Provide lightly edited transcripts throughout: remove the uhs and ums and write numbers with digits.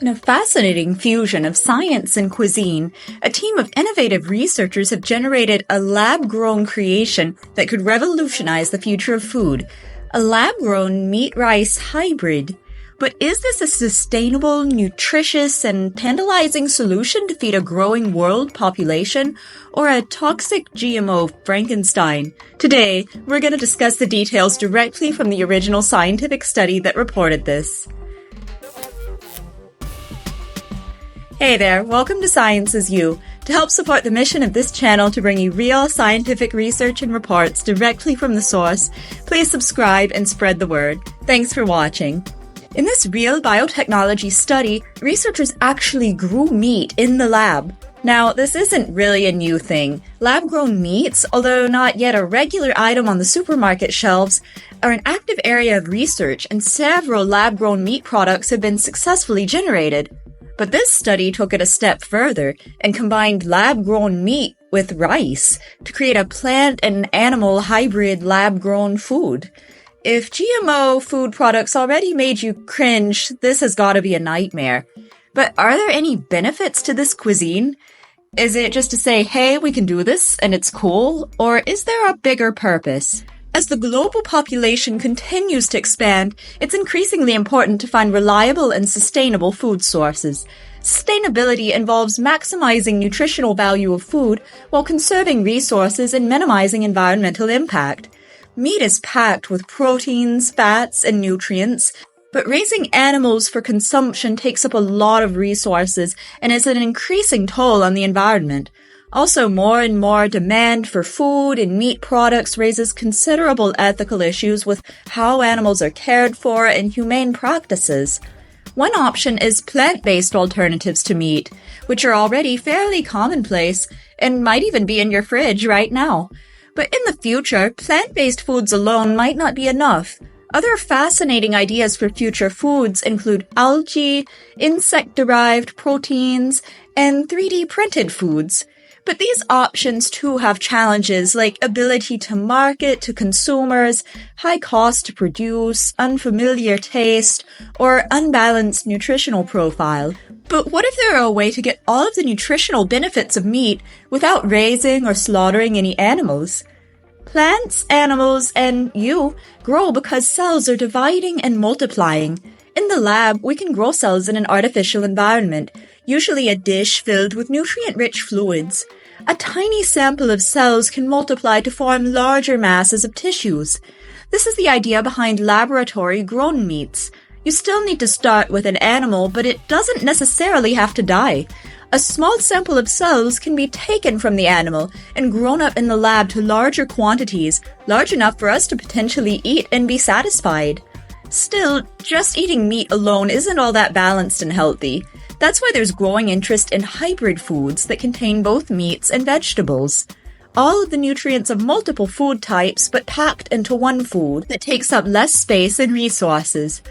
In a fascinating fusion of science and cuisine, a team of innovative researchers have generated a lab-grown creation that could revolutionize the future of food. A lab-grown meat-rice hybrid. But is this a sustainable, nutritious, and tantalizing solution to feed a growing world population, or a toxic GMO Frankenstein? Today, we're going to discuss the details directly from the original scientific study that reported this. Hey there, welcome to Science is You. To help support the mission of this channel to bring you real scientific research and reports directly from the source, please subscribe and spread the word. Thanks for watching. In this real biotechnology study, researchers actually grew meat in the lab. Now, this isn't really a new thing. Lab-grown meats, although not yet a regular item on the supermarket shelves, are an active area of research, and several lab-grown meat products have been successfully generated. But this study took it a step further and combined lab-grown meat with rice to create a plant and animal hybrid lab-grown food. If GMO food products already made you cringe, this has got to be a nightmare. But are there any benefits to this cuisine? Is it just to say, hey, we can do this and it's cool? Or is there a bigger purpose? As the global population continues to expand, it's increasingly important to find reliable and sustainable food sources. Sustainability involves maximizing nutritional value of food while conserving resources and minimizing environmental impact. Meat is packed with proteins, fats, and nutrients, but raising animals for consumption takes up a lot of resources and is an increasing toll on the environment. Also, more and more demand for food and meat products raises considerable ethical issues with how animals are cared for and humane practices. One option is plant-based alternatives to meat, which are already fairly commonplace and might even be in your fridge right now. But in the future, plant-based foods alone might not be enough. Other fascinating ideas for future foods include algae, insect-derived proteins, and 3D printed foods. But these options too have challenges like ability to market to consumers, high cost to produce, unfamiliar taste, or unbalanced nutritional profile. But what if there were a way to get all of the nutritional benefits of meat without raising or slaughtering any animals? Plants, animals, and you grow because cells are dividing and multiplying. In the lab, we can grow cells in an artificial environment, usually a dish filled with nutrient-rich fluids. A tiny sample of cells can multiply to form larger masses of tissues. This is the idea behind laboratory-grown meats. You still need to start with an animal, but it doesn't necessarily have to die. A small sample of cells can be taken from the animal and grown up in the lab to larger quantities, large enough for us to potentially eat and be satisfied. Still, just eating meat alone isn't all that balanced and healthy. That's why there's growing interest in hybrid foods that contain both meats and vegetables. All of the nutrients of multiple food types, but packed into one food that takes up less space and resources.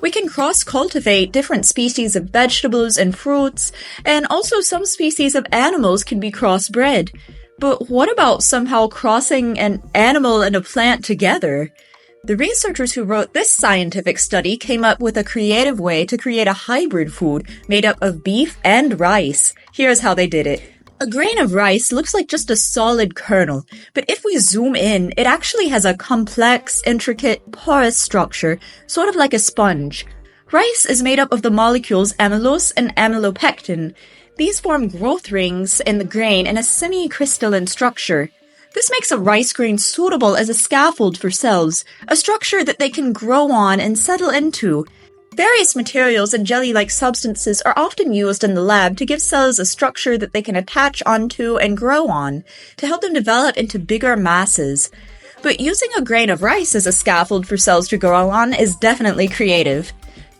We can cross-cultivate different species of vegetables and fruits, and also some species of animals can be crossbred. But what about somehow crossing an animal and a plant together? The researchers who wrote this scientific study came up with a creative way to create a hybrid food made up of beef and rice. Here's how they did it. A grain of rice looks like just a solid kernel, but if we zoom in, it actually has a complex, intricate, porous structure, sort of like a sponge. Rice is made up of the molecules amylose and amylopectin. These form growth rings in the grain in a semi-crystalline structure. This makes a rice grain suitable as a scaffold for cells, a structure that they can grow on and settle into. Various materials and jelly-like substances are often used in the lab to give cells a structure that they can attach onto and grow on, to help them develop into bigger masses. But using a grain of rice as a scaffold for cells to grow on is definitely creative.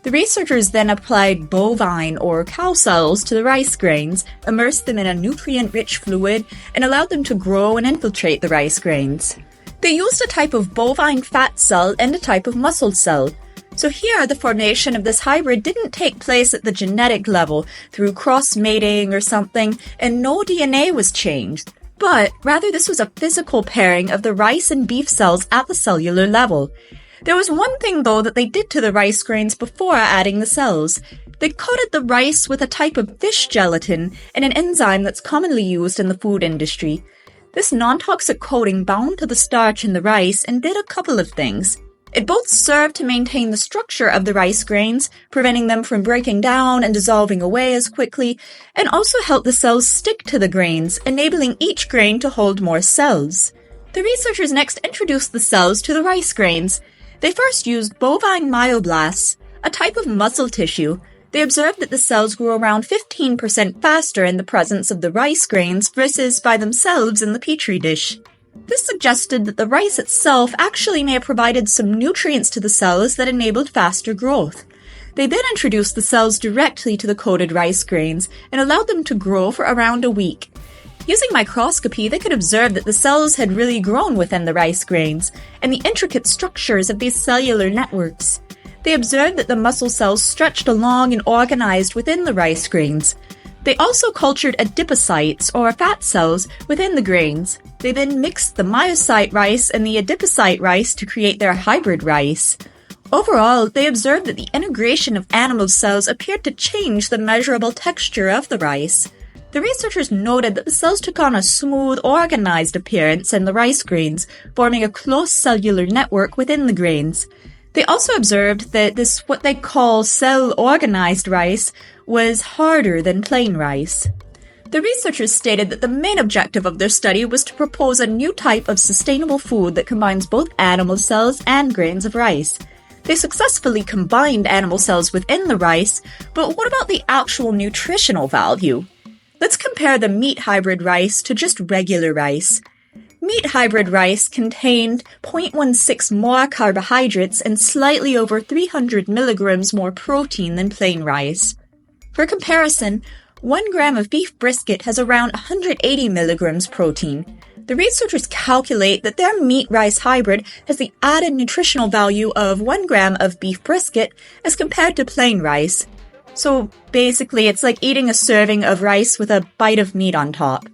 The researchers then applied bovine or cow cells to the rice grains, immersed them in a nutrient-rich fluid, and allowed them to grow and infiltrate the rice grains. They used a type of bovine fat cell and a type of muscle cell. So here, the formation of this hybrid didn't take place at the genetic level through cross-mating or something, and no DNA was changed. But rather, this was a physical pairing of the rice and beef cells at the cellular level. There was one thing, though, that they did to the rice grains before adding the cells. They coated the rice with a type of fish gelatin and an enzyme that's commonly used in the food industry. This non-toxic coating bound to the starch in the rice and did a couple of things. It both served to maintain the structure of the rice grains, preventing them from breaking down and dissolving away as quickly, and also helped the cells stick to the grains, enabling each grain to hold more cells. The researchers next introduced the cells to the rice grains. They first used bovine myoblasts, a type of muscle tissue. They observed that the cells grew around 15% faster in the presence of the rice grains versus by themselves in the petri dish. This suggested that the rice itself actually may have provided some nutrients to the cells that enabled faster growth. They then introduced the cells directly to the coated rice grains and allowed them to grow for around a week. Using microscopy, they could observe that the cells had really grown within the rice grains and the intricate structures of these cellular networks. They observed that the muscle cells stretched along and organized within the rice grains. They also cultured adipocytes, or fat cells, within the grains. They then mixed the myocyte rice and the adipocyte rice to create their hybrid rice. Overall, they observed that the integration of animal cells appeared to change the measurable texture of the rice. The researchers noted that the cells took on a smooth, organized appearance in the rice grains, forming a close cellular network within the grains. They also observed that this, what they call cell-organized rice, was harder than plain rice. The researchers stated that the main objective of their study was to propose a new type of sustainable food that combines both animal cells and grains of rice. They successfully combined animal cells within the rice, but what about the actual nutritional value? Let's compare the meat hybrid rice to just regular rice. Meat hybrid rice contained 0.16 more carbohydrates and slightly over 300 milligrams more protein than plain rice. For comparison, 1 gram of beef brisket has around 180 milligrams protein. The researchers calculate that their meat rice hybrid has the added nutritional value of 1 gram of beef brisket as compared to plain rice. So basically, it's like eating a serving of rice with a bite of meat on top.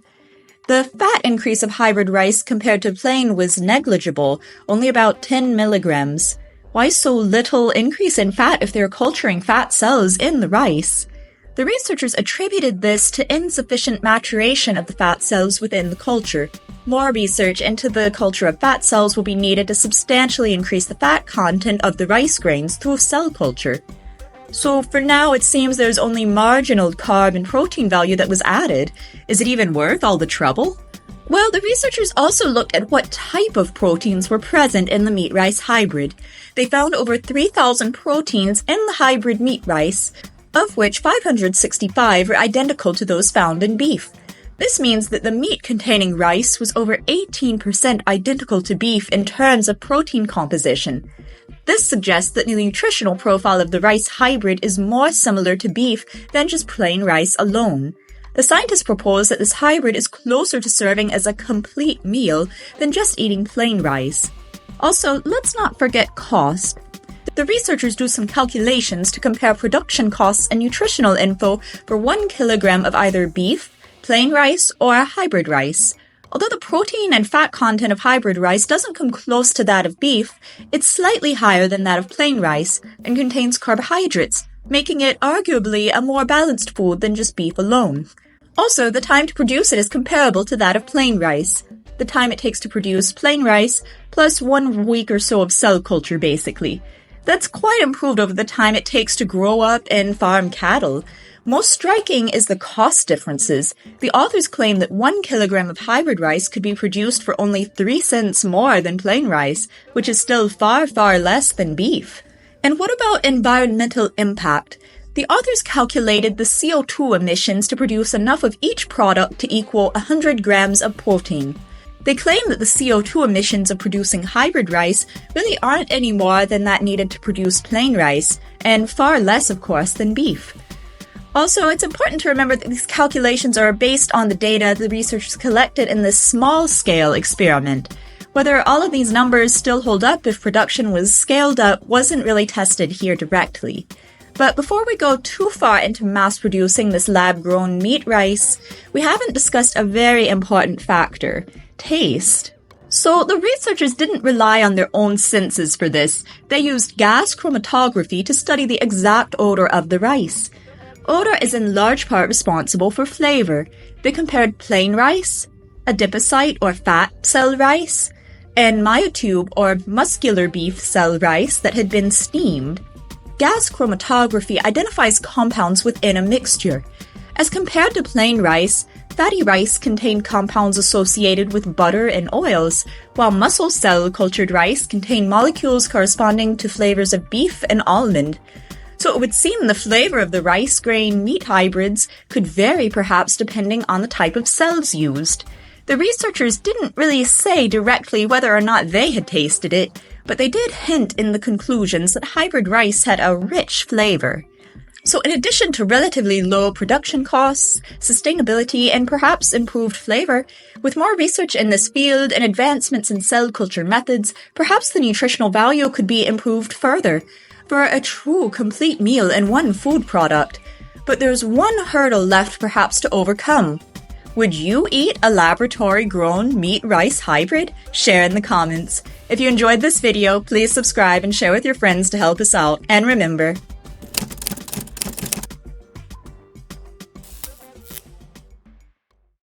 The fat increase of hybrid rice compared to plain was negligible, only about 10 milligrams. Why so little increase in fat if they're culturing fat cells in the rice? The researchers attributed this to insufficient maturation of the fat cells within the culture. More research into the culture of fat cells will be needed to substantially increase the fat content of the rice grains through cell culture. So for now, it seems there's only marginal carb and protein value that was added. Is it even worth all the trouble? Well, the researchers also looked at what type of proteins were present in the meat rice hybrid. They found over 3,000 proteins in the hybrid meat rice, of which 565 are identical to those found in beef. This means that the meat-containing rice was over 18% identical to beef in terms of protein composition. This suggests that the nutritional profile of the rice hybrid is more similar to beef than just plain rice alone. The scientists propose that this hybrid is closer to serving as a complete meal than just eating plain rice. Also, let's not forget cost. The researchers do some calculations to compare production costs and nutritional info for 1 kilogram of either beef, plain rice, or hybrid rice. Although the protein and fat content of hybrid rice doesn't come close to that of beef, it's slightly higher than that of plain rice and contains carbohydrates, making it arguably a more balanced food than just beef alone. Also, the time to produce it is comparable to that of plain rice. The time it takes to produce plain rice, plus 1 week or so of cell culture, basically. That's quite improved over the time it takes to grow up and farm cattle. Most striking is the cost differences. The authors claim that 1 kilogram of hybrid rice could be produced for only 3 cents more than plain rice, which is still far, far less than beef. And what about environmental impact? The authors calculated the CO2 emissions to produce enough of each product to equal 100 grams of protein. They claim that the CO2 emissions of producing hybrid rice really aren't any more than that needed to produce plain rice, and far less, of course, than beef. Also, it's important to remember that these calculations are based on the data the researchers collected in this small-scale experiment. Whether all of these numbers still hold up if production was scaled up wasn't really tested here directly. But before we go too far into mass-producing this lab-grown meat rice, we haven't discussed a very important factor: taste. So the researchers didn't rely on their own senses for this. They used gas chromatography to study the exact odor of the rice. Odor is in large part responsible for flavor. They compared plain rice, adipocyte or fat cell rice, and myotube or muscular beef cell rice that had been steamed. Gas chromatography identifies compounds within a mixture. As compared to plain rice, fatty rice contained compounds associated with butter and oils, while muscle cell cultured rice contained molecules corresponding to flavors of beef and almond. So it would seem the flavor of the rice grain meat hybrids could vary perhaps depending on the type of cells used. The researchers didn't really say directly whether or not they had tasted it, but they did hint in the conclusions that hybrid rice had a rich flavor. So in addition to relatively low production costs, sustainability, and perhaps improved flavor, with more research in this field and advancements in cell culture methods, perhaps the nutritional value could be improved further for a true complete meal in one food product. But there's one hurdle left perhaps to overcome. Would you eat a laboratory-grown meat-rice hybrid? Share in the comments. If you enjoyed this video, please subscribe and share with your friends to help us out. And remember,